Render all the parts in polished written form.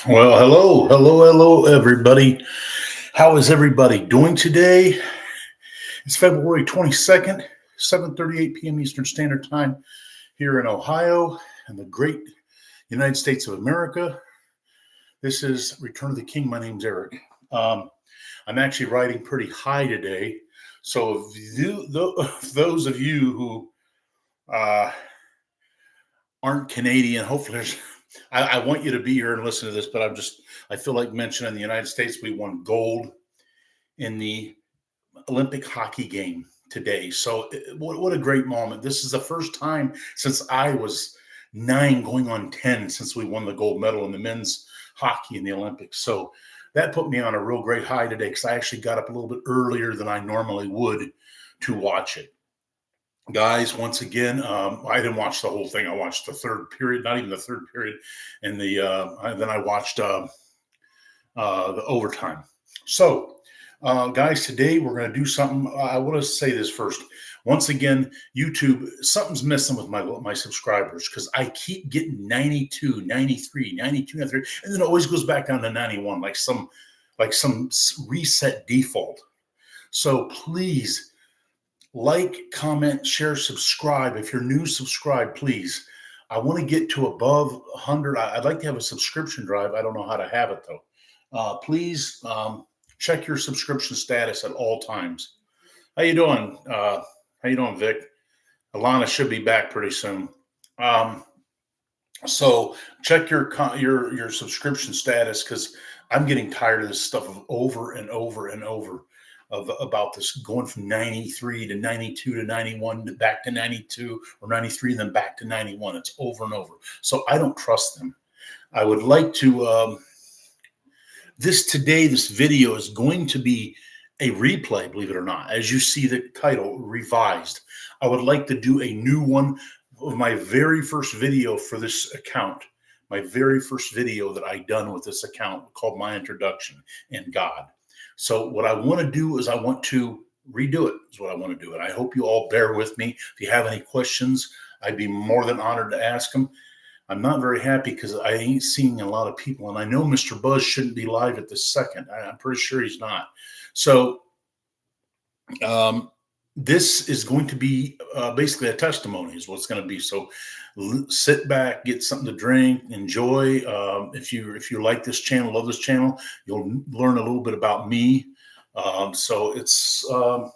Well, hello, everybody. How is everybody doing today? It's February 22nd, 7:38 p.m. Eastern Standard Time here in Ohio and the great United States of America. This is Return of the King. My name's Eric. I'm actually riding pretty high today. So those of you who uh, aren't Canadian, hopefully I want you to be here and listen to this, but I feel like mentioning the United States, we won gold in the Olympic hockey game today. So what a great moment. This is the first time since I was 9 going on 10 since we won the gold medal in the men's hockey in the Olympics. So that put me on a real great high today because I actually got up a little bit earlier than I normally would to watch it. Guys, once again, I didn't watch the whole thing. I watched the third period, not even the third period, and then I watched the overtime. So, guys, today we're going to do something. I want to say this first. Once again, YouTube, something's missing with my subscribers because I keep getting 92, 93, 92, 93, and then it always goes back down to 91, like some reset default. So please like, comment, share, subscribe. If you're new, subscribe, please. I want to get to above 100. I'd like to have a subscription drive. I don't know how to have it though. Please check your subscription status at all times. How you doing? How you doing, Vic? Alana should be back pretty soon. So check your subscription status because I'm getting tired of this stuff of over and over and over about this going from 93 to 92 to 91 to back to 92 or 93 and then back to 91. It's over and over. So I don't trust them. I would like to this video is going to be a replay, believe it or not. As you see the title, revised. I would like to do a new one of my very first video for this account. My very first video that I done with this account called My Introduction in God. So what I want to do is I want to redo it is what I want to do. And I hope you all bear with me. If you have any questions, I'd be more than honored to ask them. I'm not very happy because I ain't seeing a lot of people. And I know Mr. Buzz shouldn't be live at this second. I'm pretty sure he's not. So this is going to be basically a testimony is what it's going to be. So sit back, get something to drink, enjoy. If you like this channel, love this channel, you'll learn a little bit about me. So it's I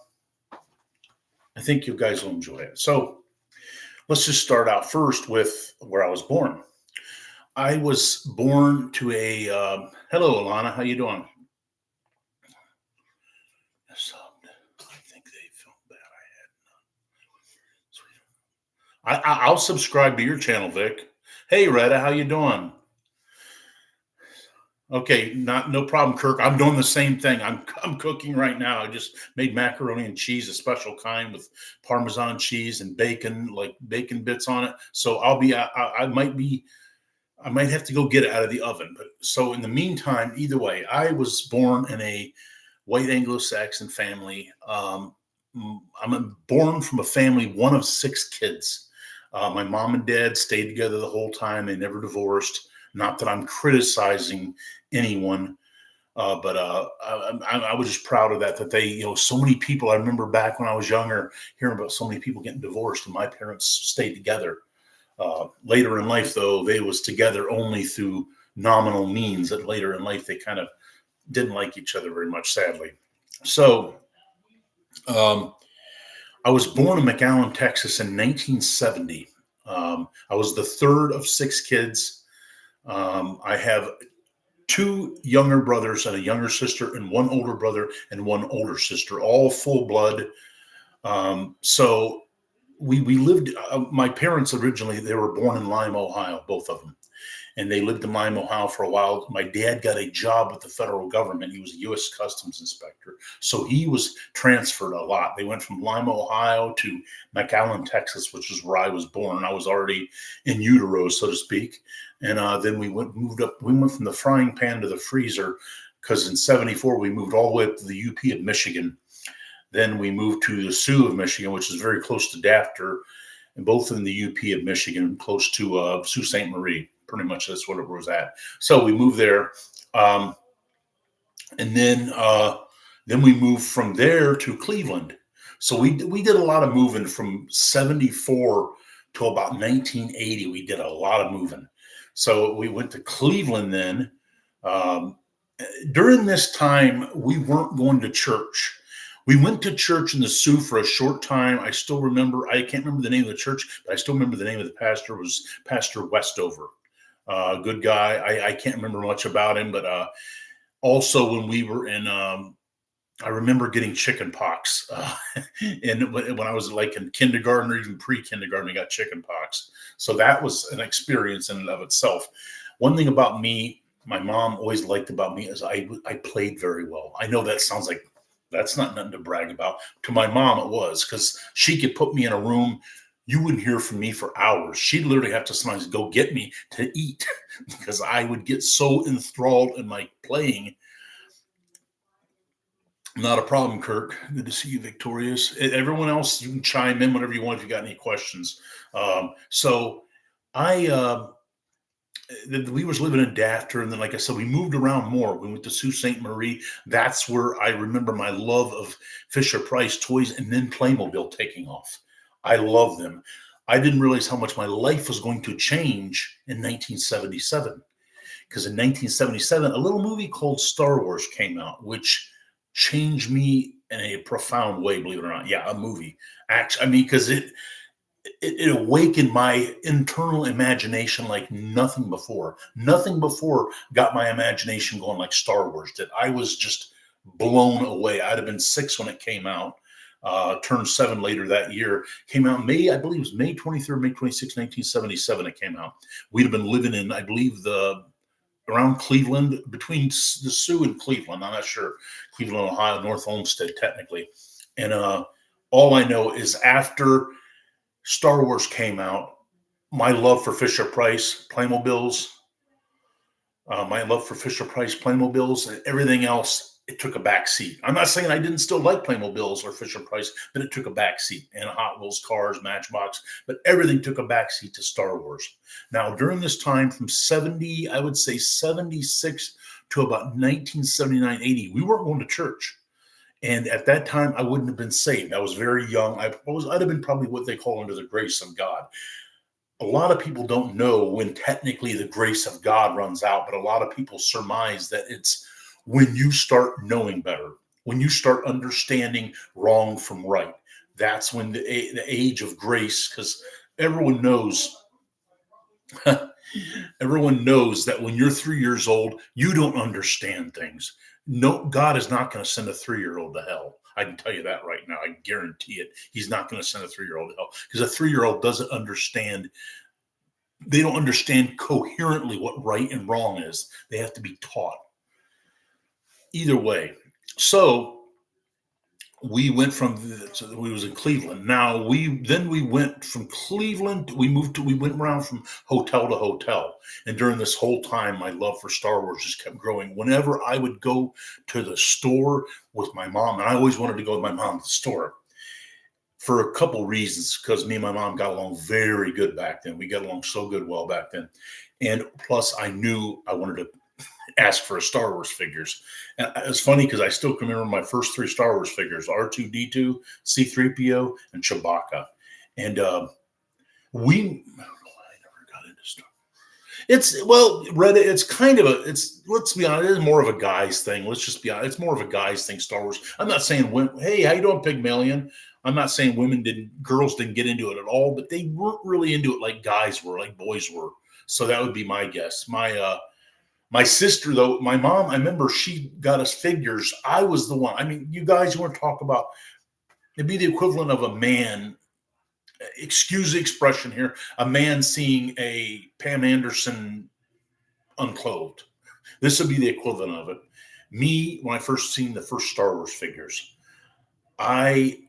think you guys will enjoy it. So let's just start out first with where I was born. I was born to a hello, Alana. How you doing? I think they felt bad. I'll subscribe to your channel, Vic. Hey, Retta, how you doing? Okay, no problem, Kirk. I'm doing the same thing. I'm cooking right now. I just made macaroni and cheese, a special kind with Parmesan cheese and bacon, like bacon bits on it. So I might have to go get it out of the oven. But so in the meantime, either way, I was born in a white Anglo-Saxon family. I'm born from a family, one of 6 kids. My mom and dad stayed together the whole time. They never divorced. Not that I'm criticizing anyone, but I was just proud of that they, so many people. I remember back when I was younger, hearing about so many people getting divorced, and my parents stayed together. Later in life, though, they was together only through nominal means. That later in life, they kind of didn't like each other very much, sadly. So I was born in McAllen, Texas in 1970. I was the third of 6 kids. I have 2 younger brothers and a younger sister, and 1 older brother and 1 older sister, all full blood. So we lived, my parents originally, they were born in Lima, Ohio, both of them. And they lived in Lima, Ohio for a while. My dad got a job with the federal government. He was a U.S. Customs inspector. So he was transferred a lot. They went from Lima, Ohio to McAllen, Texas, which is where I was born. I was already in utero, so to speak. And then we moved up. We went from the frying pan to the freezer because in 74, we moved all the way up to the UP of Michigan. Then we moved to the Sioux of Michigan, which is very close to Dafter, and both in the UP of Michigan, close to Sault Ste. Marie. Pretty much that's what it was at. So we moved there. Um, and then we moved from there to Cleveland. So we did a lot of moving from 74 to about 1980. We did a lot of moving. So we went to Cleveland then. Um, During this time, we weren't going to church. We went to church in the Sioux for a short time. I still remember, I can't remember the name of the church, but I still remember the name of the pastor was Pastor Westover. Good guy. I can't remember much about him, but also when we were in, I remember getting chicken pox. And when I was like in kindergarten or even pre-kindergarten, I got chicken pox. So that was an experience in and of itself. One thing about me, my mom always liked about me is I played very well. I know that sounds like that's not nothing to brag about. To my mom, it was, because she could put me in a room. You wouldn't hear from me for hours. She'd literally have to sometimes go get me to eat because I would get so enthralled in my playing. Not a problem, Kirk. Good to see you, Victorious. Everyone else, you can chime in whenever you want if you got any questions. So I we was living in Dafter, and then, like I said, we moved around more. We went to Sault Ste. Marie. That's where I remember my love of Fisher Price toys, and then Playmobil taking off. I love them. I didn't realize how much my life was going to change in 1977, because in 1977, a little movie called Star Wars came out, which changed me in a profound way. Believe it or not, yeah, a movie. Actually, I mean, because it awakened my internal imagination like nothing before. Nothing before got my imagination going like Star Wars did. I was just blown away. I'd have been 6 when it came out. Turned 7 later that year. Came out May, I believe it was May 23rd, May 26th, 1977. It came out. We'd have been living in, I believe, around Cleveland, between the Sioux and Cleveland. I'm not sure. Cleveland, Ohio, North Olmsted, technically. And all I know is after Star Wars came out, my love for Fisher Price Playmobiles, and everything else, it took a back seat. I'm not saying I didn't still like Playmobiles or Fisher Price, but it took a back seat. And Hot Wheels, cars, Matchbox, but everything took a back seat to Star Wars. Now, during this time from 70, I would say 76 to about 1979, 80, we weren't going to church. And at that time, I wouldn't have been saved. I was very young. I'd have been probably what they call under the grace of God. A lot of people don't know when technically the grace of God runs out, but a lot of people surmise that it's when you start knowing better, when you start understanding wrong from right. That's when the age of grace, because everyone knows. Everyone knows that when you're 3 years old, you don't understand things. No, God is not going to send a 3-year-old to hell. I can tell you that right now. I guarantee it. He's not going to send a 3-year-old to hell, because a 3-year-old doesn't understand. They don't understand coherently what right and wrong is. They have to be taught. Either way. So we went we was in Cleveland. Now we went from Cleveland. We went around from hotel to hotel. And during this whole time, my love for Star Wars just kept growing. Whenever I would go to the store with my mom, and I always wanted to go with my mom to the store for a couple reasons, because me and my mom got along very good back then. We got along so well back then. And plus I knew I wanted to ask for a Star Wars figures. And it's funny because I still can remember my first 3 Star Wars figures: R2D2, C3PO, and Chewbacca. And I never got into Star Reddit, it's kind of let's be honest, it is more of a guy's thing. Let's just be honest. It's more of a guy's thing, Star Wars. I'm not saying hey, how you doing, Pygmalion? I'm not saying girls didn't get into it at all, but they weren't really into it like guys were, like boys were. So that would be my guess. My sister, though, my mom, I remember she got us figures. I was the one. I mean, you guys want to talk about, it'd be the equivalent of a man, excuse the expression here, a man seeing a Pam Anderson unclothed. This would be the equivalent of it. Me, when I first seen the first Star Wars figures, I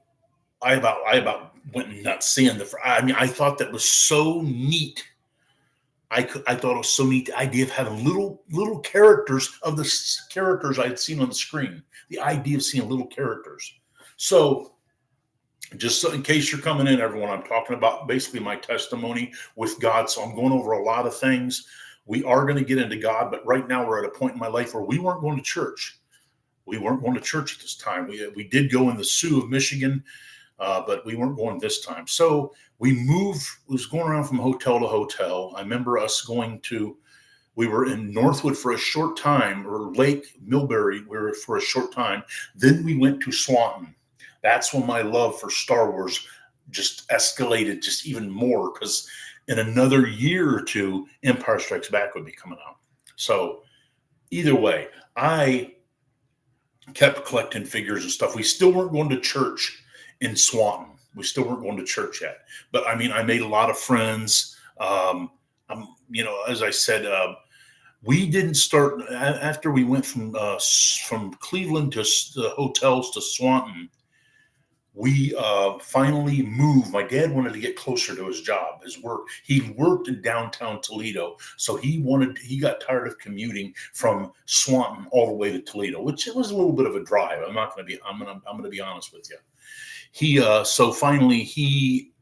about went nuts seeing I thought that was so neat. I thought it was so neat, the idea of having little characters of the characters I had seen on the screen. The idea of seeing little characters. So, just so in case you're coming in, everyone, I'm talking about basically my testimony with God. So I'm going over a lot of things. We are going to get into God, but right now we're at a point in my life where we weren't going to church. We weren't going to church at this time. We did go in the Sioux of Michigan, but we weren't going this time. So we moved, was going around from hotel to hotel. I remember us we were in Northwood for a short time, or Lake Millbury, we were for a short time. Then we went to Swanton. That's when my love for Star Wars just escalated just even more, because in another year or two, Empire Strikes Back would be coming out. So either way, I kept collecting figures and stuff. We still weren't going to church in Swanton. We still weren't going to church yet. But I mean, I made a lot of friends. As I said, we didn't start after we went from Cleveland to the hotels to Swanton. We finally moved. My dad wanted to get closer to his job, his work. He worked in downtown Toledo, so he got tired of commuting from Swanton all the way to Toledo, which it was a little bit of a drive. I'm going to be honest with you. So finally him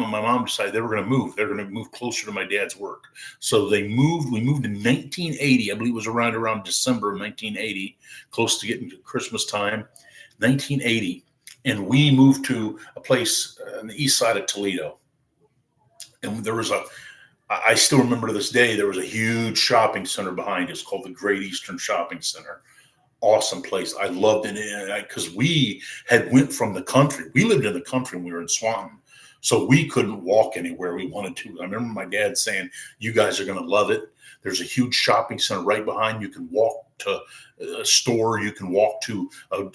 and my mom decided they were going to move. They're going to move closer to my dad's work. So they moved. We moved in 1980. I believe it was around December of 1980, close to getting to Christmas time, 1980. And we moved to a place on the east side of Toledo. And I still remember to this day, there was a huge shopping center behind us called the Great Eastern Shopping Center. Awesome place. I loved it because we had went from the country. We lived in the country when we were in Swanton. So we couldn't walk anywhere we wanted to. I remember my dad saying, "You guys are going to love it. There's a huge shopping center right behind. You can walk to a store. You can walk to a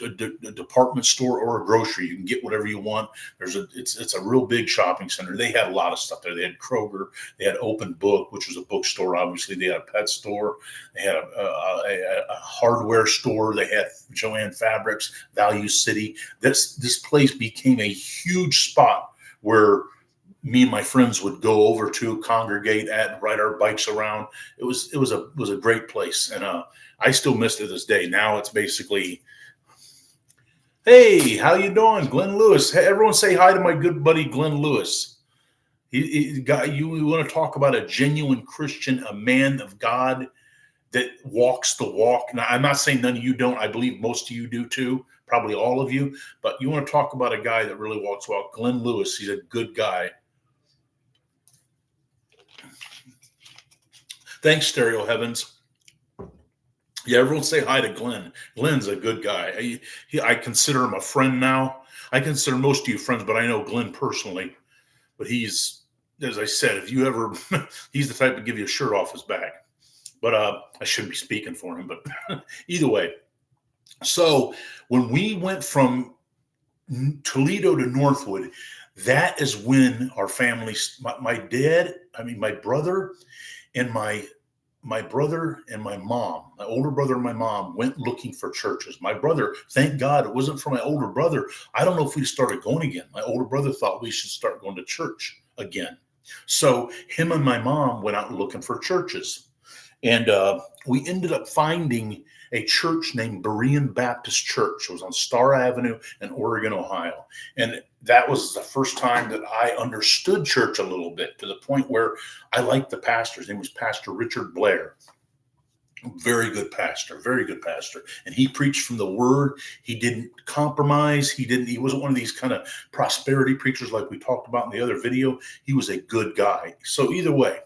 department store or a grocery. You can get whatever you want. It's a real big shopping center. They had a lot of stuff there. They had Kroger. They had Open Book, which was a bookstore. Obviously, they had a pet store. They had a hardware store. They had Joann Fabrics, Value City. This place became a huge spot where me and my friends would go over to congregate at, ride our bikes around. It was a great place, and I still miss it to this day. Now it's basically, hey, how you doing, Glenn Lewis? Hey, everyone say hi to my good buddy Glenn Lewis. We want to talk about a genuine Christian, a man of God that walks the walk. Now, I'm not saying none of you don't. I believe most of you do too, probably all of you. But you want to talk about a guy that really walks the walk. Glenn Lewis, he's a good guy. Thanks, Stereo Heavens. Yeah, everyone say hi to Glenn. Glenn's a good guy. I consider him a friend now. I consider most of you friends, but I know Glenn personally. But he's, as I said, if you ever, he's the type to give you a shirt off his back. But I shouldn't be speaking for him. But either way, so when we went from Toledo to Northwood, that is when our family, my brother and my brother and my mom, my older brother and my mom went looking for churches. My brother, thank God it wasn't for my older brother. I don't know if we started going again. My older brother thought we should start going to church again. So him and my mom went out looking for churches. And we ended up finding a church named Berean Baptist Church. It was on Star Avenue in Oregon, Ohio. And that was the first time that I understood church a little bit, to the point where I liked the pastor. His name was Pastor Richard Blair. Very good pastor, very good pastor. And he preached from the word. He didn't compromise. He wasn't one of these kind of prosperity preachers like we talked about in the other video. He was a good guy. So either way,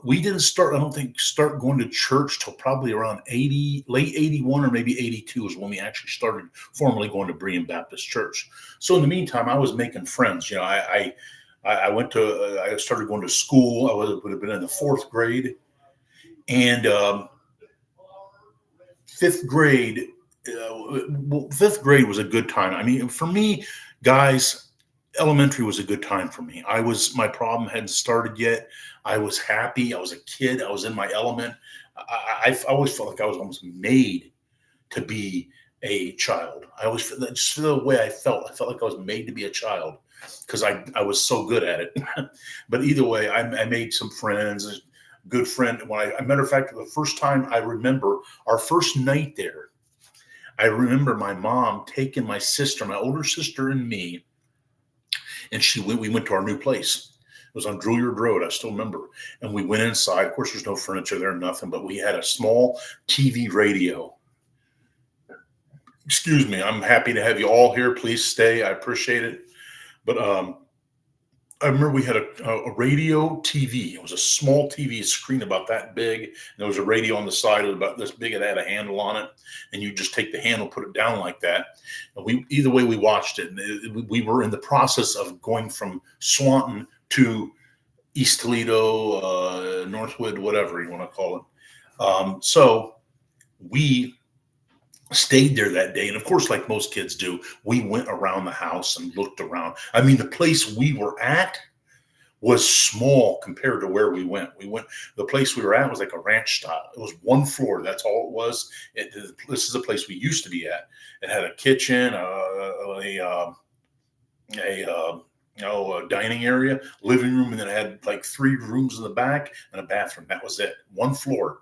we didn't start going to church till probably around late 81 or maybe 82 is when we actually started formally going to Berean Baptist Church. So in the meantime, I was making friends. You know, I started going to school. I would have been in the fourth grade, and fifth grade was a good time. I mean, for me, guys, elementary was a good time for me. My problem hadn't started yet. I was happy. I was a kid. I was in my element. I always felt like I was almost made to be a child. I always felt just the way I felt. I felt like I was made to be a child because I was so good at it. But either way, I made some friends. A good friend. Matter of fact, the first time I remember our first night there, I remember my mom taking my older sister and me, and we went to our new place. It was on Druryard Road. I still remember. And we went inside. Of course, there's no furniture there, nothing, but we had a small TV radio. Excuse me. I'm happy to have you all here. Please stay. I appreciate it. But I remember we had a radio TV. It was a small TV screen about that big. And there was a radio on the side. It was about this big. It had a handle on it. And you just take the handle, put it down like that. And either way, we watched it. And we were in the process of going from Swanton to East Toledo, Northwood, whatever you want to call it. So we stayed there that day. And of course, like most kids do, we went around the house and looked around. I mean, the place we were at was small compared to where we went. The place we were at was like a ranch style. It was one floor. That's all it was. This is a place we used to be at. It had a kitchen, a dining area, living room, and then it had like 3 rooms in the back and a bathroom. That was it. One floor.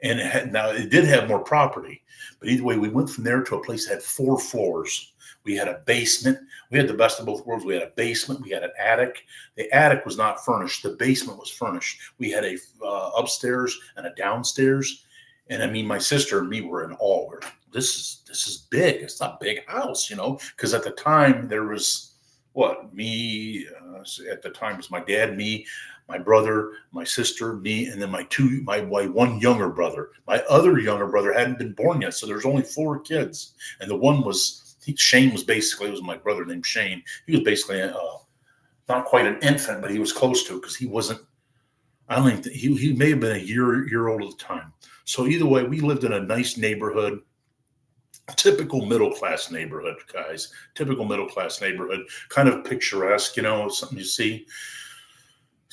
And it did have more property, but either way, we went from there to a place that had 4 floors. We had a basement. We had the best of both worlds. We had a basement. We had an attic. The attic was not furnished. The basement was furnished. We had a upstairs and a downstairs. And I mean, my sister and me were in awe. This is big. It's not a big house, because at the time there was me. At the time it was my dad, me, my brother, my sister, me, and then my one younger brother. My other younger brother hadn't been born yet, so there's only 4 kids. And the one Shane was my brother named Shane. He was basically not quite an infant, but he was close to it because he wasn't. I don't think he may have been a year old at the time. So either way, we lived in a nice neighborhood. Typical middle class neighborhood, guys. Typical middle class neighborhood, kind of picturesque, something you see.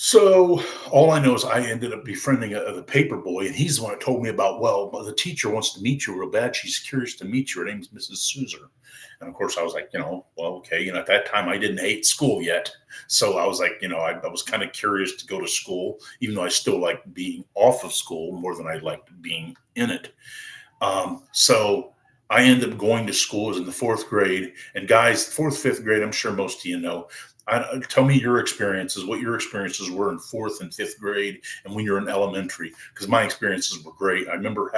So all I know is I ended up befriending the paper boy, and he's the one that told me about, the teacher wants to meet you real bad. She's curious to meet you. Her name's Mrs. Souser. And of course I was like, okay. At that time I didn't hate school yet. So I was like, I was kind of curious to go to school, even though I still liked being off of school more than I liked being in it. So I ended up going to school. I was in the 4th grade. And guys, 4th, 5th grade, I'm sure most of you know. Tell me your experiences, what your experiences were in 4th and 5th grade and when you're in elementary, because my experiences were great. I remember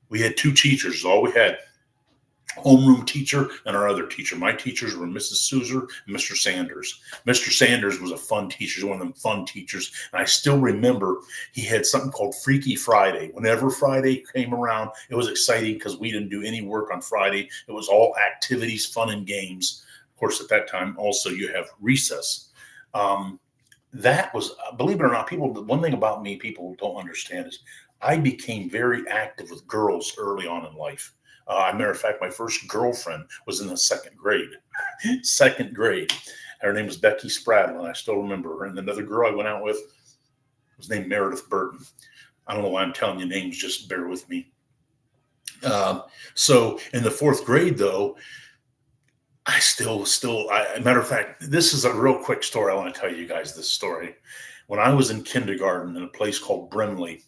we had 2 teachers, is all we had. Homeroom teacher and our other teacher. My teachers were Mrs. Souser and Mr. Sanders. Mr. Sanders was a fun teacher, one of them fun teachers. And I still remember he had something called Freaky Friday. Whenever Friday came around, it was exciting because we didn't do any work on Friday. It was all activities, fun, and games. Of course, at that time, also you have recess. That was, believe it or not, one thing about me people don't understand is I became very active with girls early on in life. Matter of fact, my first girlfriend was in the 2nd grade. 2nd grade. Her name was Becky Spradlin, and I still remember her. And another girl I went out with was named Meredith Burton. I don't know why I'm telling you names, just bear with me. So in the 4th grade, though, I matter of fact, this is a real quick story. I want to tell you guys this story. When I was in kindergarten in a place called Brimley,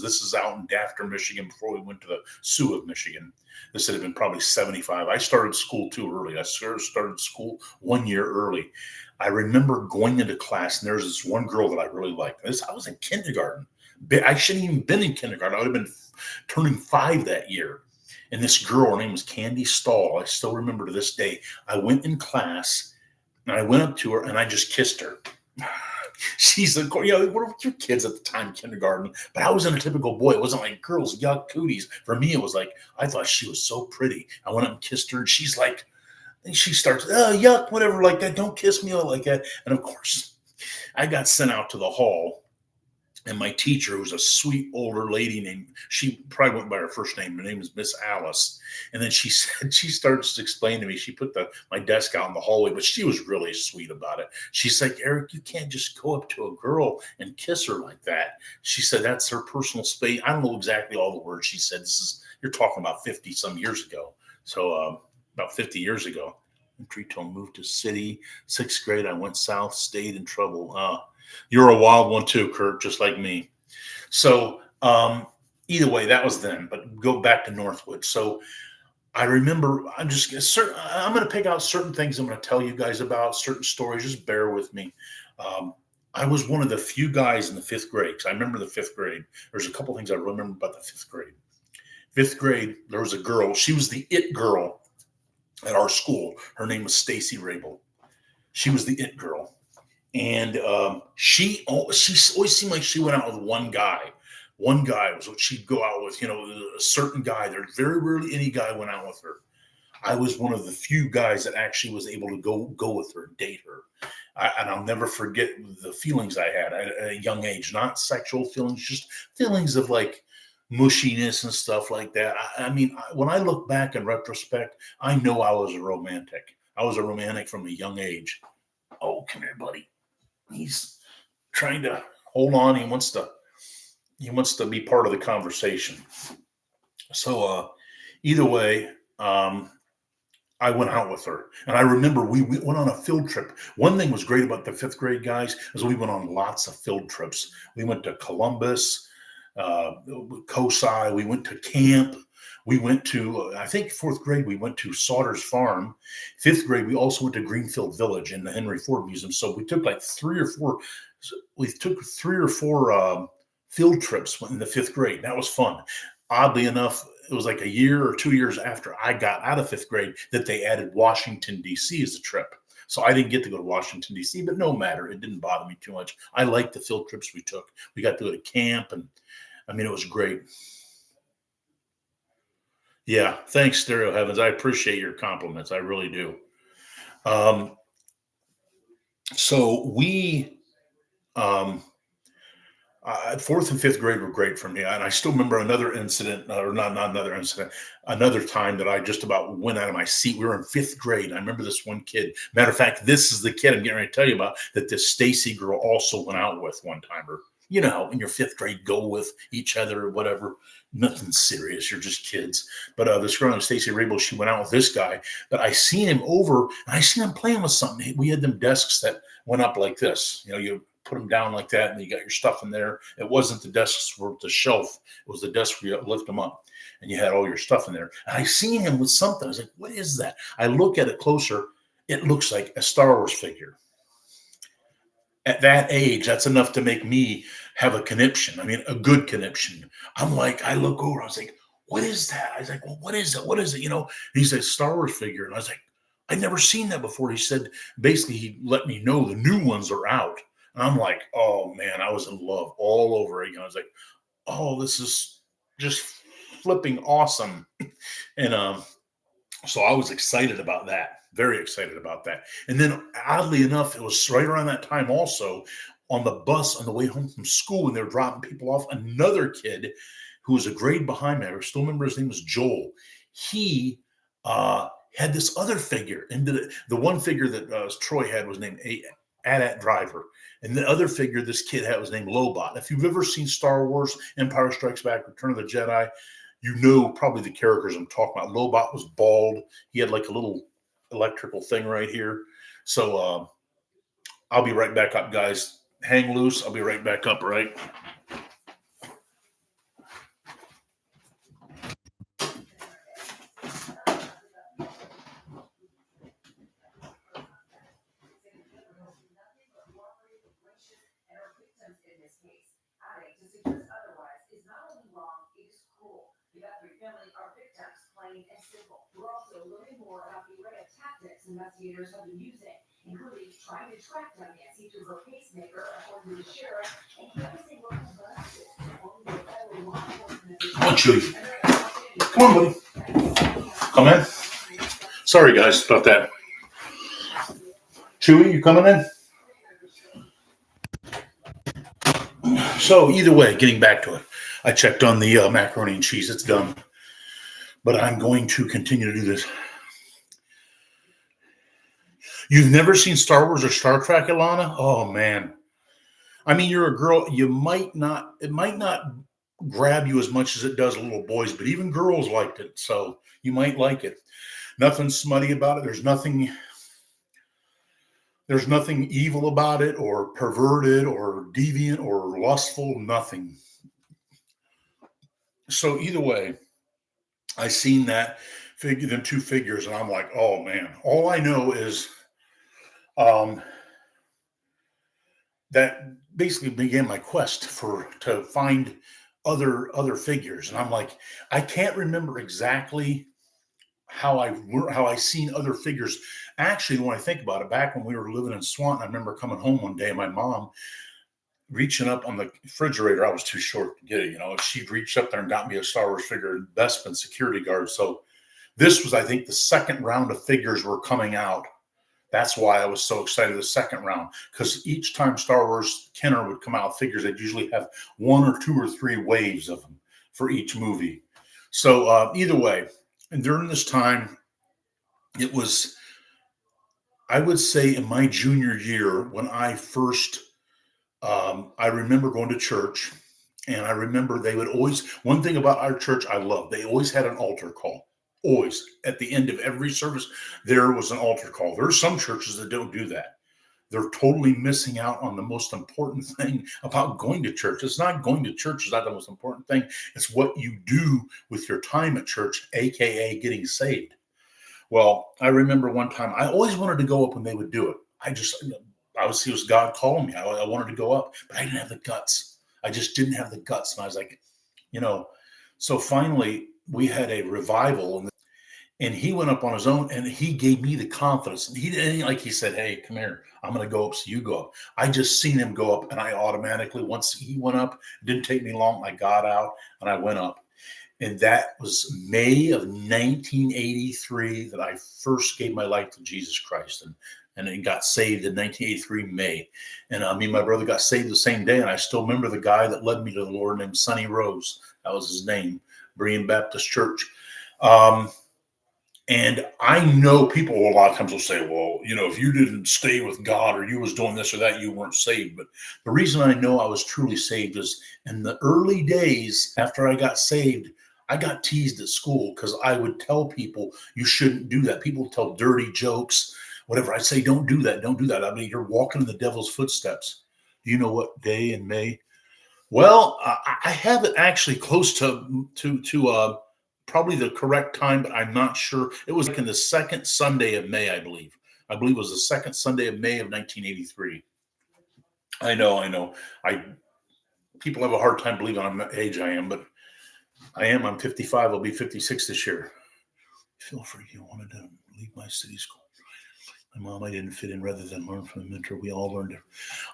this is out in Dafter, Michigan, before we went to the Sioux of Michigan. This had been probably 75. I started school too early. I started school 1 year early. I remember going into class, and there was this one girl that I really liked. I was in kindergarten. I shouldn't even been in kindergarten. I would have been turning 5 that year. And this girl, her name was Candy Stahl. I still remember to this day. I went in class, and I went up to her, and I just kissed her. She's like, what were your kids at the time, kindergarten? But I wasn't a typical boy. It wasn't like girls, yuck, cooties. For me, it was like, I thought she was so pretty. I went up and kissed her, and she's like, and she starts, yuck, whatever, like that. Don't kiss me like that. And of course, I got sent out to the hall. And my teacher, who's a sweet older lady she probably went by her first name. Her name is Miss Alice. And then she starts to explain to me, she put my desk out in the hallway, but she was really sweet about it. She's like, Eric, you can't just go up to a girl and kiss her like that. She said, that's her personal space. I don't know exactly all the words she said. You're talking about 50 some years ago. So about 50 years ago. Treetone moved to city. 6th grade, I went south, stayed in trouble. You're a wild one too, Kurt, just like me. So either way, that was then. But go back to Northwood. So I remember, I'm going to pick out certain things I'm going to tell you guys about, certain stories. Just bear with me. I was one of the few guys in the fifth grade. Because I remember the fifth grade. There's a couple things I remember about the fifth grade. Fifth grade, there was a girl. She was the it girl at our school. Her name was Stacy Rabel. She was the it girl, and she always seemed like she went out with one guy. One guy was what she'd go out with. A certain guy. There's very rarely any guy went out with her. I was one of the few guys that actually was able to go with her, date her. And I'll never forget the feelings I had at a young age. Not sexual feelings, just feelings of like mushiness and stuff like that. I mean, when I look back in retrospect, I know I was a romantic. I was a romantic from a young age. Oh, come here, buddy. He's trying to hold on. He wants to be part of the conversation. So either way, I went out with her. And I remember we went on a field trip. One thing was great about the fifth grade guys is we went on lots of field trips. We went to Columbus, COSI. We went to camp. We went to, I think fourth grade, we went to Sauter's Farm. Fifth grade, we also went to Greenfield Village in the Henry Ford Museum. So we took like three or four field trips in the fifth grade. That was fun. Oddly enough, it was like a year or 2 years after I got out of fifth grade that they added Washington, D.C. as a trip. So I didn't get to go to Washington, D.C., but no matter. It didn't bother me too much. I liked the field trips we took. We got to go to camp, and I mean, it was great. Yeah, thanks, Stereo Heavens. I appreciate your compliments. I really do. Um, so we, um, fourth and fifth grade were great for me, and I still remember another incident, or not another incident, another time that I just about went out of my seat. We were in fifth grade. And I remember this one kid. Matter of fact, this is the kid I'm getting ready to tell you about that this Stacy girl also went out with one time. Or in your fifth grade, go with each other or whatever. Nothing serious. You're just kids. But this girl named Stacy Rabel, she went out with this guy. But I seen him over, and I seen him playing with something. We had them desks that went up like this. You put them down like that, and you got your stuff in there. It wasn't the desks were the shelf. It was the desk where you lift them up, and you had all your stuff in there. And I seen him with something. I was like, what is that? I look at it closer. It looks like a Star Wars figure. At that age, that's enough to make me have a conniption. I mean, a good conniption. I'm like, I look over. I was like, what is that? I was like, well, what is it? What is it? He said, Star Wars figure. And I was like, I'd never seen that before. He said, basically, he let me know the new ones are out. And I'm like, oh, man, I was in love all over again. I was like, oh, this is just flipping awesome. And so I was excited about that. Very excited about that. And then oddly enough, it was right around that time also on the bus on the way home from school when they were dropping people off, another kid who was a grade behind me, I still remember his name was Joel. He had this other figure. And the one figure that Troy had was named AT-AT Driver. And the other figure this kid had was named Lobot. If you've ever seen Star Wars, Empire Strikes Back, Return of the Jedi, you know probably the characters I'm talking about. Lobot was bald. He had like a little electrical thing right here. So I'll be right back up, guys. Hang loose. I'll be right back up, right? Investigators have been using, including trying to track down Nancy through her pacemaker, according to the sheriff, and canvassing local buses. Come on, Chewy. Come on, buddy. Come in. Sorry, guys, about that. Chewy, you coming in? So either way, getting back to it, I checked on the macaroni and cheese. It's done. But I'm going to continue to do this. You've never seen Star Wars or Star Trek, Ilana? Oh, man. I mean, you're a girl. It might not grab you as much as it does little boys, but even girls liked it. So you might like it. Nothing smutty about it. There's nothing evil about it or perverted or deviant or lustful, nothing. So either way, I seen that figure, them two figures, and I'm like, oh man. All I know is that basically began my quest to find other figures. And I'm like, I can't remember exactly how I seen other figures. Actually, when I think about it, back when we were living in Swanton, I remember coming home one day and my mom reaching up on the refrigerator. I was too short to get it, She reached up there and got me a Star Wars figure, Bespin security guard. So this was, I think, the second round of figures were coming out. That's why I was so excited the second round, because each time Star Wars Kenner would come out figures, they'd usually have one or two or three waves of them for each movie. So either way, and during this time, it was, I would say, in my junior year when I first, I remember going to church, and I remember they would always, one thing about our church I loved, they always had an altar call. Always at the end of every service, there was an altar call. There are some churches that don't do that. They're totally missing out on the most important thing about going to church. It's not going to church is not the most important thing. It's what you do with your time at church, aka getting saved. Well, I remember one time I always wanted to go up when they would do it. Obviously it was God calling me. I wanted to go up, but I didn't have the guts. I just didn't have the guts, and I was like, So finally, we had a revival, and he went up on his own, and he gave me the confidence. And he didn't, like, he said, "Hey, come here. I'm going to go up, so you go up." I just seen him go up, and I automatically, once he went up, it didn't take me long. I got out, and I went up. And that was May of 1983 that I first gave my life to Jesus Christ, and then got saved in 1983 May. And me and my brother got saved the same day, and I still remember the guy that led me to the Lord named Sonny Rose. That was his name, Berean Baptist Church. And I know people a lot of times will say, well, if you didn't stay with God or you was doing this or that, you weren't saved. But the reason I know I was truly saved is in the early days after I got saved, I got teased at school because I would tell people you shouldn't do that. People tell dirty jokes, whatever. I'd say, don't do that. Don't do that. I mean, you're walking in the devil's footsteps. Do you know what day in May? Well, I have it actually close to probably the correct time, but I'm not sure. It was like in the second Sunday of May, I believe. I believe it was the second Sunday of May of 1983. I know. People have a hard time believing I'm the age I am, but I am. I'm 55. I'll be 56 this year. I feel free. You wanted to leave my city school. My mom, I didn't fit in rather than learn from the mentor. We all learned it.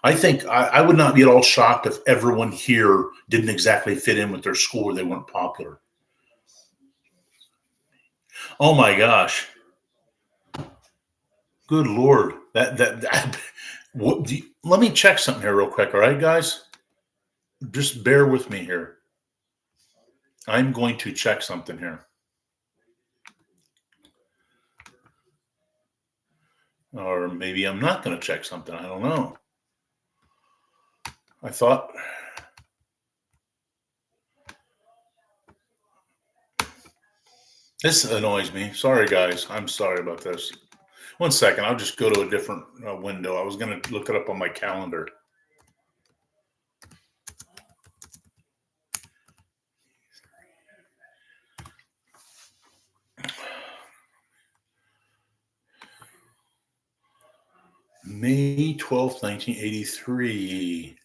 I think I would not be at all shocked if everyone here didn't exactly fit in with their school or they weren't popular. Oh my gosh. Good Lord. Let me check something here real quick. All right, guys, just bear with me here. I'm going to check something here. Or maybe I'm not going to check something. I don't know. I thought. This annoys me. Sorry, guys. I'm sorry about this. One second. I'll just go to a different window. I was going to look it up on my calendar. May 12th, 1983.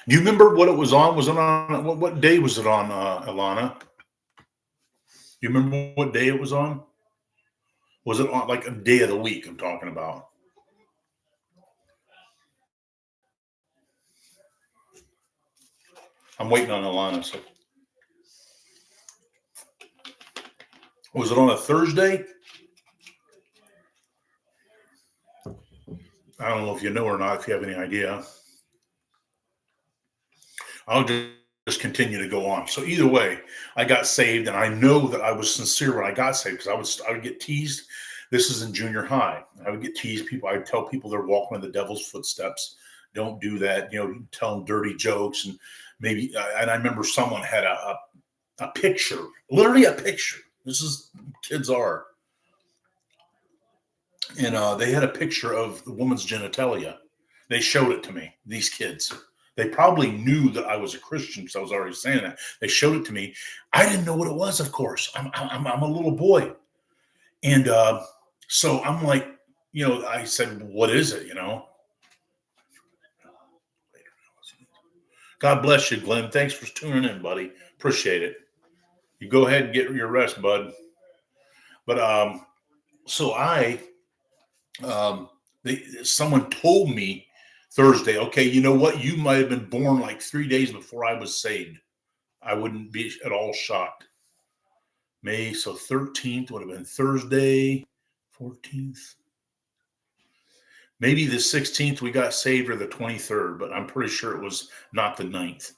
Do you remember what it was on? Was it on? What day was it on, Alana? Do you remember what day it was on? Was it on like a day of the week I'm talking about? I'm waiting on Alana. So. Was it on a Thursday? I don't know if you know or not, if you have any idea. I'll just continue to go on. So either way, I got saved, and I know that I was sincere when I got saved because I would get teased. This is in junior high. I would get teased. I'd tell people they're walking in the devil's footsteps. Don't do that. Tell them dirty jokes, and maybe. And I remember someone had a picture, literally a picture. This is kids are, and they had a picture of the woman's genitalia. They showed it to me. These kids. They probably knew that I was a Christian because I was already saying that. They showed it to me. I didn't know what it was, of course. I'm a little boy. And So I'm like, I said, what is it? God bless you, Glenn. Thanks for tuning in, buddy. Appreciate it. You go ahead and get your rest, bud. But so um, someone told me Thursday, okay, you know what? You might have been born like 3 days before I was saved. I wouldn't be at all shocked. May, so 13th would have been Thursday, 14th. Maybe the 16th we got saved or the 23rd, but I'm pretty sure it was not the 9th.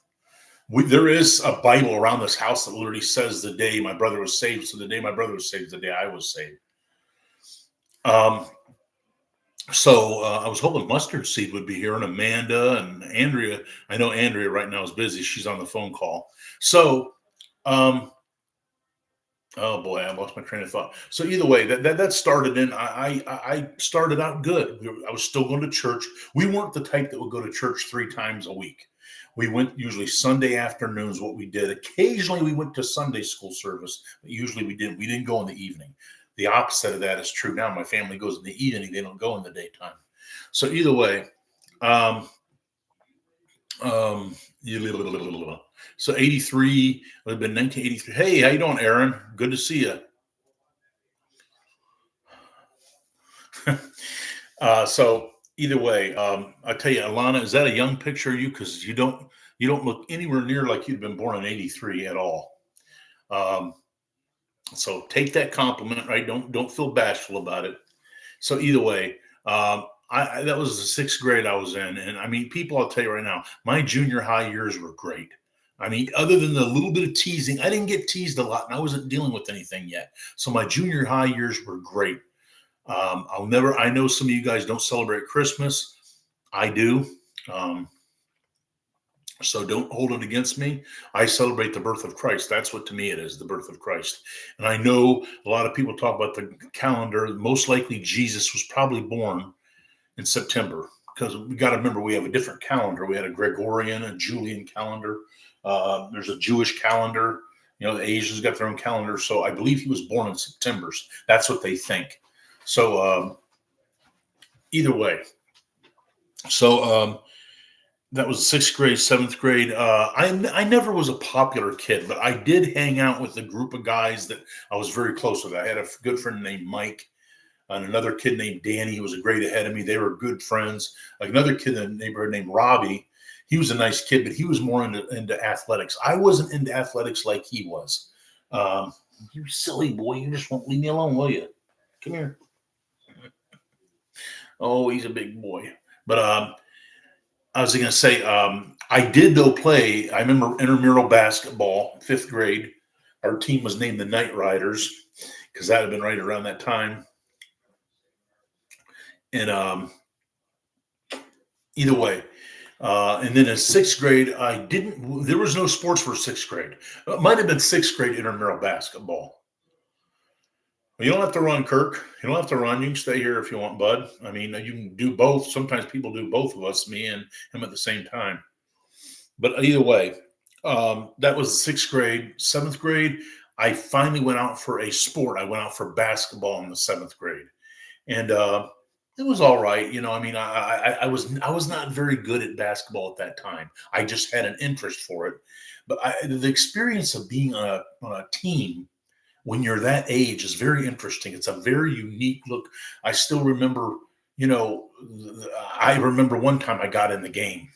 There is a Bible around this house that literally says the day my brother was saved. So the day my brother was saved, the day I was saved. So I was hoping Mustard Seed would be here, and Amanda and Andrea. I know Andrea right now is busy. She's on the phone call. So, oh boy, I lost my train of thought. So either way, that started in. I started out good. I was still going to church. We weren't the type that would go to church 3 times a week. We went usually Sunday afternoons. What we did, occasionally we went to Sunday school service, but usually we didn't. We didn't go in the evening. The opposite of that is true now. My family goes in the evening; they don't go in the daytime. So either way, so 83 would have been 1983. Hey, how you doing, Aaron? Good to see you. So either way, I tell you, Alana, is that a young picture of you? Because you don't look anywhere near like you'd been born in '83 at all. So take that compliment, right? Don't feel bashful about it. So either way, that was the 6th grade I was in, and I mean, people, I'll tell you right now, my junior high years were great. I mean, other than the little bit of teasing, I didn't get teased a lot, and I wasn't dealing with anything yet. So my junior high years were great. I know some of you guys don't celebrate Christmas. I do. So don't hold it against me. I celebrate the birth of Christ. That's what to me it is, the birth of Christ. And I know a lot of people talk about the calendar. Most likely Jesus was probably born in September, because we got to remember we have a different calendar. We had a Gregorian, a Julian calendar. There's a Jewish calendar. The Asians got their own calendar. So I believe he was born in September. That's what they think. So either way. So that was 6th grade, 7th grade. I never was a popular kid, but I did hang out with a group of guys that I was very close with. I had a good friend named Mike and another kid named Danny, who was a grade ahead of me. They were good friends. Like another kid in the neighborhood named Robbie. He was a nice kid, but he was more into athletics. I wasn't into athletics like he was. You silly boy, you just won't leave me alone, will you? Come here. Oh, he's a big boy. But I was going to say, I did though play. I remember intramural basketball, 5th grade. Our team was named the Night Riders because that had been right around that time. And either way, and then in 6th grade, there was no sports for 6th grade. It might have been 6th grade intramural basketball. Well, you don't have to run, Kirk. You don't have to run. You can stay here if you want, bud. I mean, you can do both. Sometimes people do both of us, me and him at the same time. But either way, that was 6th grade. 7th grade, I finally went out for a sport. I went out for basketball in the 7th grade. And it was all right. I mean, I was not very good at basketball at that time. I just had an interest for it. But the experience of being on a team when you're that age is very interesting. It's a very unique look. I still remember, I remember one time I got in the game.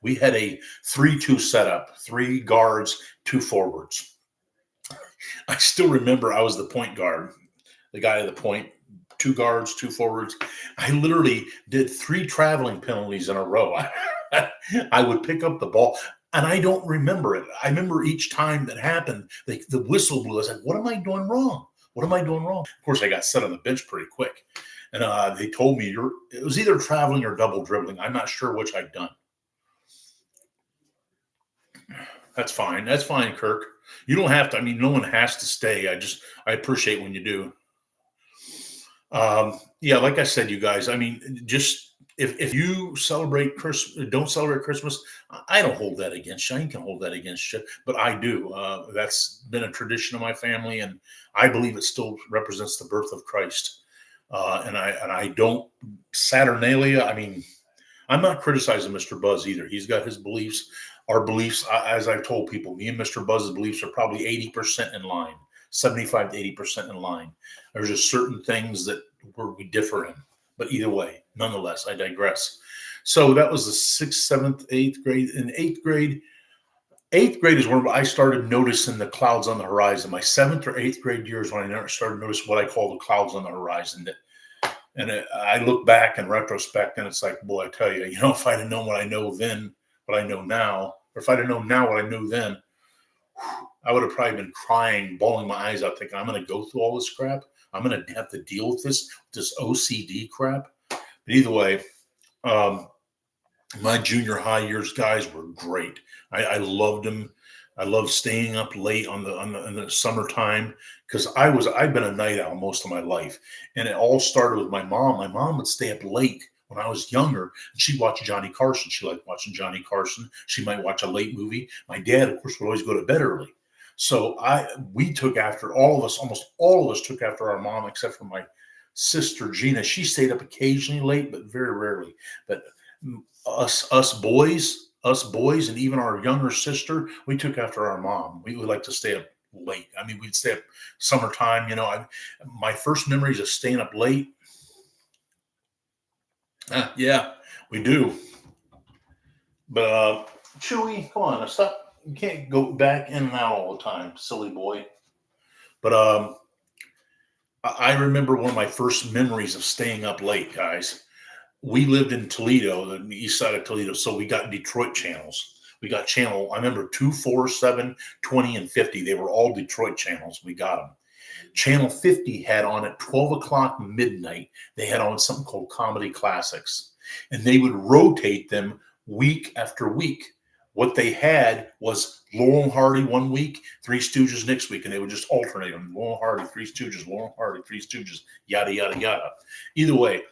We had a 3-2 setup, 3 guards, 2 forwards. I still remember I was the point guard, the guy at the point, 2 guards, 2 forwards. I literally did 3 traveling penalties in a row. I would pick up the ball. And I don't remember it. I remember each time that happened, the whistle blew. I was like, what am I doing wrong? What am I doing wrong? Of course, I got set on the bench pretty quick. And they told me it was either traveling or double dribbling. I'm not sure which I'd done. That's fine. That's fine, Kirk. You don't have to. I mean, no one has to stay. I appreciate when you do. Yeah, like I said, you guys, I mean, just if you celebrate Christmas, don't celebrate Christmas, I don't hold that against you. I can hold that against you, but I do. That's been a tradition of my family, and I believe it still represents the birth of Christ. And I don't Saturnalia. I mean, I'm not criticizing Mr. Buzz either. He's got his beliefs. Our beliefs, as I've told people, me and Mr. Buzz's beliefs are probably 80% in line, 75 to 80% in line. There's just certain things that we differ in. But either way, nonetheless, I digress. So that was the sixth, seventh, eighth grade. In eighth grade is when I started noticing the clouds on the horizon. My seventh or eighth grade years when I started noticing what I call the clouds on the horizon. I look back in retrospect, and it's like, boy, I tell you, if I'd have known what I know then, what I know now, or if I'd have known now what I knew then, I would have probably been crying, bawling my eyes out, thinking, I'm going to go through all this crap. I'm going to have to deal with this OCD crap. But either way, my junior high years, guys, were great. I loved them. I loved staying up late in the summertime because I've been a night owl most of my life, and it all started with my mom. My mom would stay up late when I was younger, and she'd watch Johnny Carson. She liked watching Johnny Carson. She might watch a late movie. My dad, of course, would always go to bed early. So we took after almost all of us took after our mom, except for my sister Gina. She stayed up occasionally late, but very rarely. But us boys, and even our younger sister, we took after our mom. We would like to stay up late. I mean, we'd stay up summertime. My first memories of staying up late. Yeah, we do. But Chewy, come on, stop. You can't go back in and out all the time, silly boy. But I remember one of my first memories of staying up late, guys. We lived in Toledo, the east side of Toledo, so we got Detroit channels. We got I remember 2, 4, 7, 20, and 50. They were all Detroit channels. We got them. Channel 50 had on at 12 o'clock midnight, they had on something called Comedy Classics. And they would rotate them week after week. What they had was Laurel and Hardy one week, Three Stooges next week, and they would just alternate them. Laurel and Hardy, Three Stooges, Laurel and Hardy, Three Stooges, yada, yada, yada. Either way,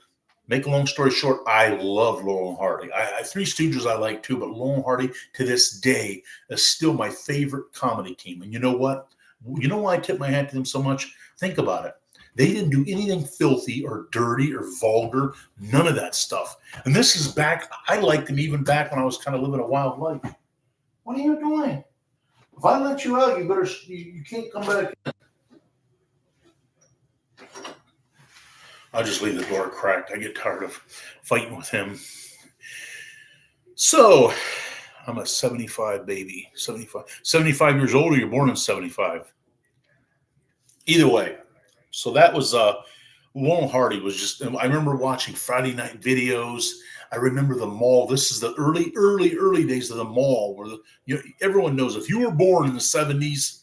make a long story short, I love Laurel and Hardy. Three Stooges I like too, but Laurel and Hardy to this day is still my favorite comedy team. And you know what? You know why I tip my hat to them so much? Think about it. They didn't do anything filthy or dirty or vulgar, none of that stuff. And this is back, I liked them even back when I was kind of living a wild life. What are you doing? If I let you out, you can't come back in. I'll just leave the door cracked. I get tired of fighting with him. So, I'm a 75 baby. 75 years old, or you're born in 75. Either way. So that was Laurel and Hardy was just, I remember watching Friday night videos. I remember the mall. This is the early days of the mall where everyone knows if you were born in the 70s,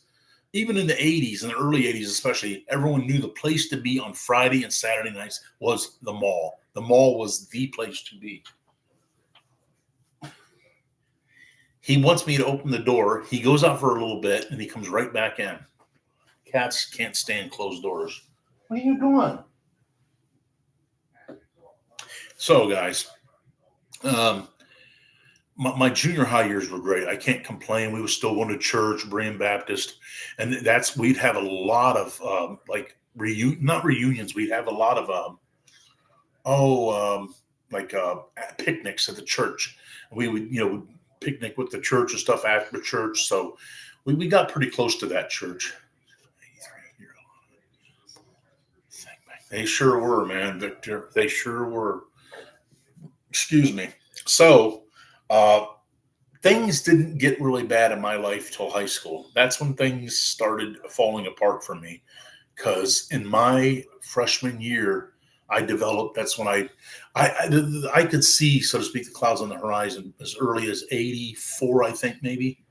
even in the 80s, in the early 80s especially, everyone knew the place to be on Friday and Saturday nights was the mall. The mall was the place to be. He wants me to open the door. He goes out for a little bit, and he comes right back in. Cats can't stand closed doors. What are you doing? So, guys, my junior high years were great. I can't complain. We were still going to church, Berean Baptist, and we'd have a lot of not reunions. We'd have a lot of picnics at the church. We would picnic with the church and stuff after church. So we got pretty close to that church. They sure were, man, Victor. They sure were. Excuse me. So, things didn't get really bad in my life till high school. That's when things started falling apart for me. Because in my freshman year, I developed. That's when I could see, so to speak, the clouds on the horizon as early as '84, I think maybe.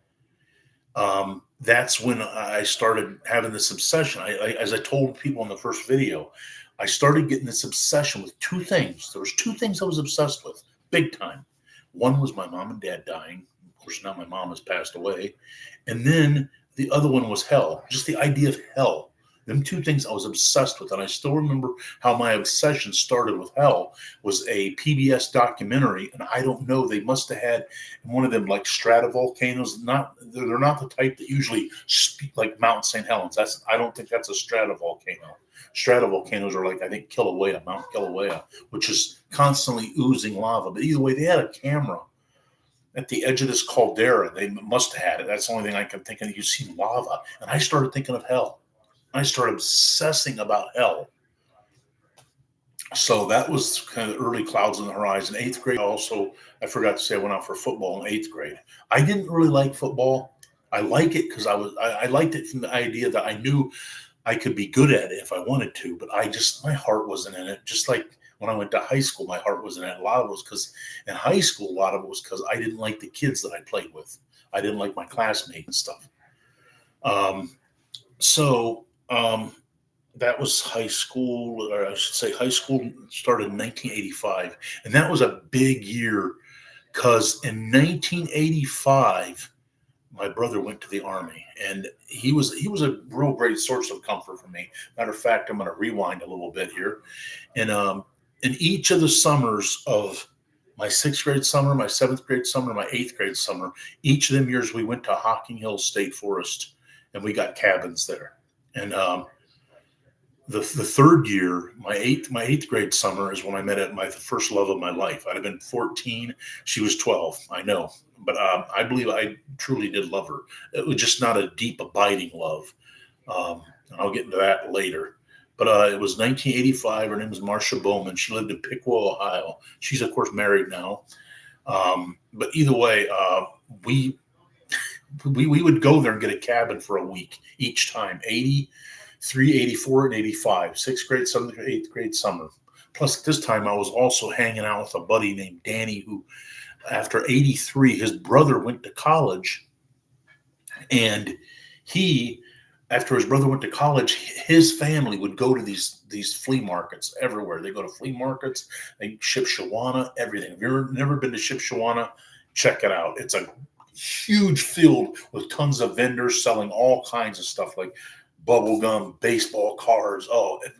That's when I started having this obsession. As I told people in the first video, I started getting this obsession with two things. There was two things I was obsessed with, big time. One was my mom and dad dying. Of course, now my mom has passed away. And then the other one was hell, just the idea of hell. Them two things I was obsessed with. And I still remember how my obsession started with hell was a PBS documentary. And I don't know, they must have had one of them like stratovolcanoes. They're not the type that usually speak like Mount St. Helens. I don't think that's a stratovolcano. Stratovolcanoes are like, I think, Kilauea, Mount Kilauea, which is constantly oozing lava. But either way, they had a camera at the edge of this caldera. They must have had it. That's the only thing I can think of. You see lava. And I started thinking of hell. I started obsessing about hell. So that was kind of early clouds on the horizon. Eighth grade also, I forgot to say I went out for football in eighth grade. I didn't really like football. I like it because I liked it from the idea that I knew I could be good at it if I wanted to, but my heart wasn't in it. Just like when I went to high school, my heart wasn't in it. A lot of it was because in high school, a lot of it was because I didn't like the kids that I played with. I didn't like my classmates and stuff. That was high school, or I should say high school started in 1985. And that was a big year because in 1985, my brother went to the Army, and he was a real great source of comfort for me. Matter of fact, I'm going to rewind a little bit here. And in each of the summers of my sixth grade summer, my seventh grade summer, my eighth grade summer, each of them years we went to Hocking Hills State Forest, and we got cabins there. And the third year, my eighth grade summer is when I met the first love of my life. I'd have been 14. She was 12. I know. But I believe I truly did love her. It was just not a deep, abiding love. I'll get into that later. But it was 1985. Her name was Marcia Bowman. She lived in Piqua, Ohio. She's, of course, married now. But either way, we would go there and get a cabin for a week each time, 83, 84, and 85, sixth grade, seventh grade, eighth grade summer. Plus, at this time, I was also hanging out with a buddy named Danny, who, after 83, his brother went to college. And after his brother went to college, his family would go to these flea markets everywhere. They go to flea markets, they Shipshewana, everything. If you've never been to Shipshewana, check it out. It's a huge field with tons of vendors selling all kinds of stuff like bubble gum, baseball cards,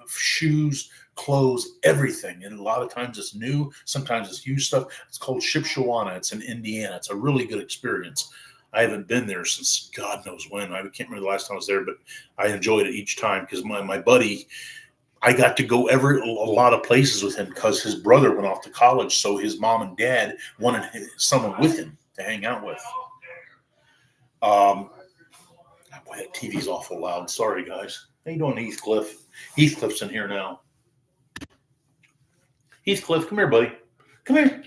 shoes, clothes, everything. And a lot of times it's new, sometimes it's used stuff. It's called Shipshewana. It's in Indiana. It's a really good experience. I haven't been there since God knows when. I can't remember the last time I was there, but I enjoyed it each time because my buddy, I got to go a lot of places with him because his brother went off to college. So his mom and dad wanted someone with him to hang out with. Boy, that TV's awful loud. Sorry, guys. How you doing, Heathcliff? Heathcliff's in here now. Heathcliff, come here, buddy. Come here.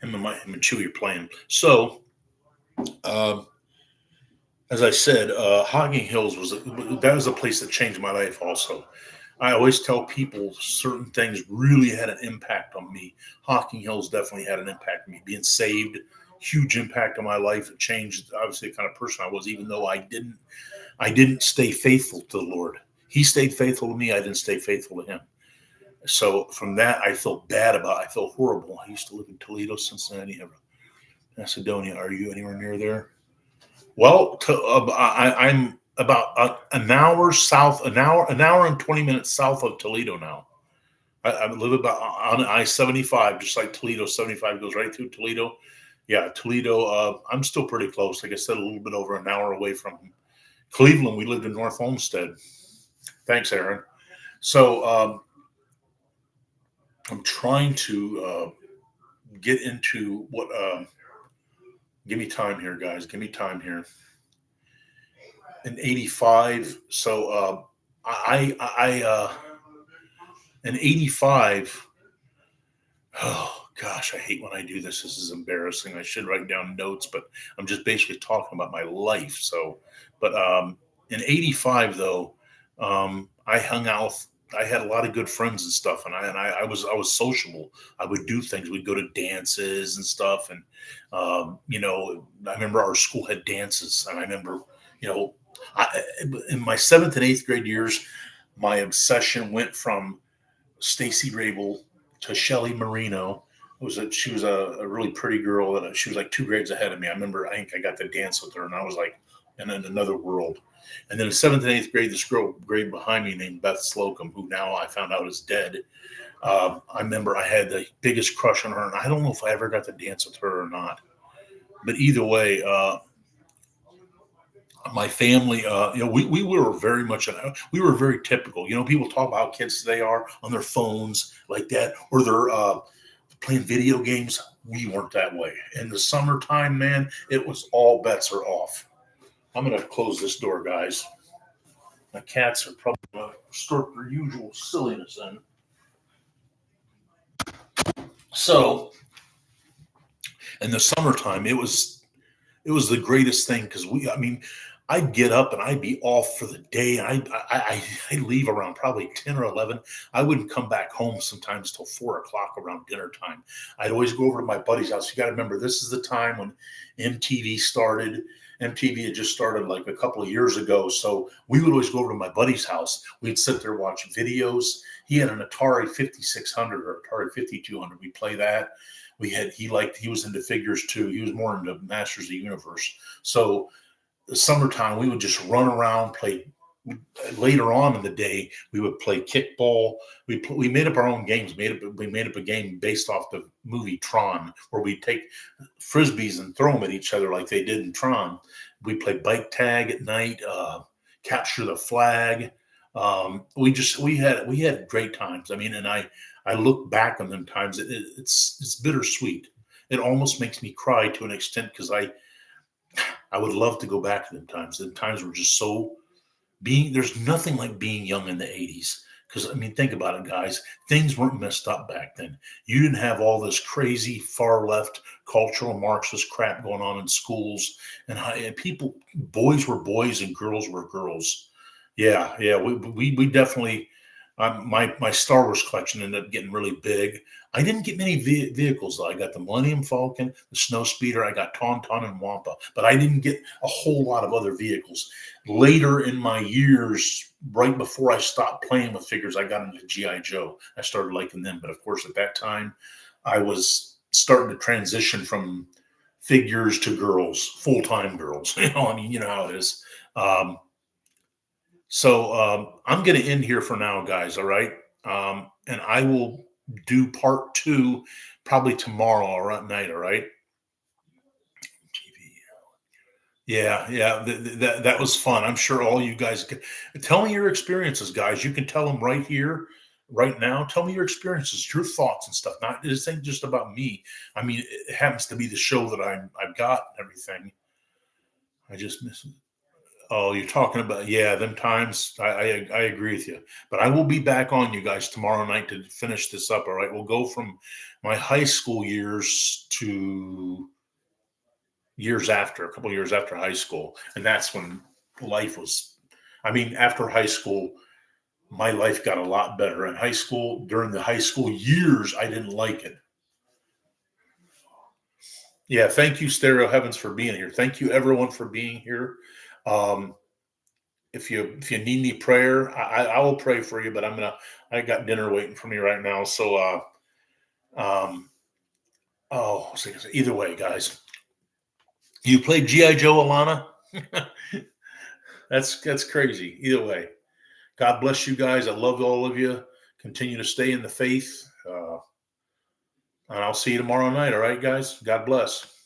Him and Chewy are playing. So, as I said, Hocking Hills was a place that changed my life also. I always tell people certain things really had an impact on me. Hocking Hills definitely had an impact on me. Being saved, huge impact on my life. It changed, obviously, the kind of person I was, even though I didn't stay faithful to the Lord. He stayed faithful to me. I didn't stay faithful to him. So from that, I felt bad I felt horrible. I used to live in Toledo, Cincinnati, Macedonia. Are you anywhere near there? Well, I'm about an hour and 20 minutes south of Toledo now. I live about on I-75, just like Toledo. 75 goes right through Toledo. Yeah, Toledo. I'm still pretty close. Like I said, a little bit over an hour away from Cleveland. We lived in North Olmsted. Thanks, Aaron. So I'm trying to get into what. Give me time here, guys. Give me time here. In 85, so in 85. Oh gosh, I hate when I do this. This is embarrassing. I should write down notes, but I'm just basically talking about my life. So, but in 85 though, I hung out. I had a lot of good friends and stuff, and I was sociable. I would do things. We'd go to dances and stuff, and I remember our school had dances, and I remember, in my seventh and eighth grade years, my obsession went from Stacy Rabel to Shelly Marino. She was a really pretty girl, she was like 2 grades ahead of me. I remember, I think I got to dance with her, and I was like, and in another world. And then in seventh and eighth grade, this girl grade behind me named Beth Slocum, who now I found out is dead. I remember I had the biggest crush on her, and I don't know if I ever got to dance with her or not. But either way, my family, we were very much, we were very typical. People talk about how kids they are on their phones like that, or they're playing video games. We weren't that way. In the summertime, man, it was all bets are off. I'm going to close this door, guys. My cats are probably going to start their usual silliness in. So, in the summertime, it was the greatest thing because I'd get up and I'd be off for the day. I'd leave around probably 10 or 11. I wouldn't come back home sometimes till 4 o'clock around dinner time. I'd always go over to my buddy's house. You got to remember, this is the time when MTV started. MTV had just started like a couple of years ago. So we would always go over to my buddy's house. We'd sit there, watch videos. He had an Atari 5600 or Atari 5200. We'd play that. He was into figures too. He was more into Masters of the Universe. So the summertime, we would just run around, play. Later on in the day, we would play kickball. We made up our own games. We made up a game based off the movie Tron, where we take frisbees and throw them at each other like they did in Tron. We play bike tag at night, capture the flag. We had great times. And I look back on them times. It's bittersweet. It almost makes me cry to an extent because I would love to go back to them times. The times were just so there's nothing like being young in the 80s. Because, think about it, guys. Things weren't messed up back then. You didn't have all this crazy far left cultural Marxist crap going on in schools. And people, boys were boys and girls were girls. Yeah. We definitely, my Star Wars collection ended up getting really big. I didn't get many vehicles, though. I got the Millennium Falcon, the Snow Speeder, I got Tauntaun and Wampa, but I didn't get a whole lot of other vehicles. Later in my years, right before I stopped playing with figures, I got into G.I. Joe. I started liking them. But of course, at that time, I was starting to transition from figures to girls, full-time girls. You know how it is. So I'm going to end here for now, guys. All right. And I will do part 2 probably tomorrow or at night. All right. Yeah. That was fun. I'm sure all you guys tell me your experiences, guys. You can tell them right here, right now. Tell me your experiences, your thoughts and stuff. Not this ain't just about me. It happens to be the show that I've got and everything. I just miss it. Oh, you're talking about, yeah, them times. I agree with you. But I will be back on you guys tomorrow night to finish this up. All right. We'll go from my high school years to a couple years after high school. And that's when life was, after high school, my life got a lot better. In high school, during the high school years, I didn't like it. Yeah. Thank you, Stereo Heavens, for being here. Thank you, everyone, for being here. If you need any prayer, I will pray for you, but I got dinner waiting for me right now. So, either way, guys, you played G.I. Joe, Alana. That's crazy. Either way, God bless you guys. I love all of you. Continue to stay in the faith. And I'll see you tomorrow night. All right, guys. God bless.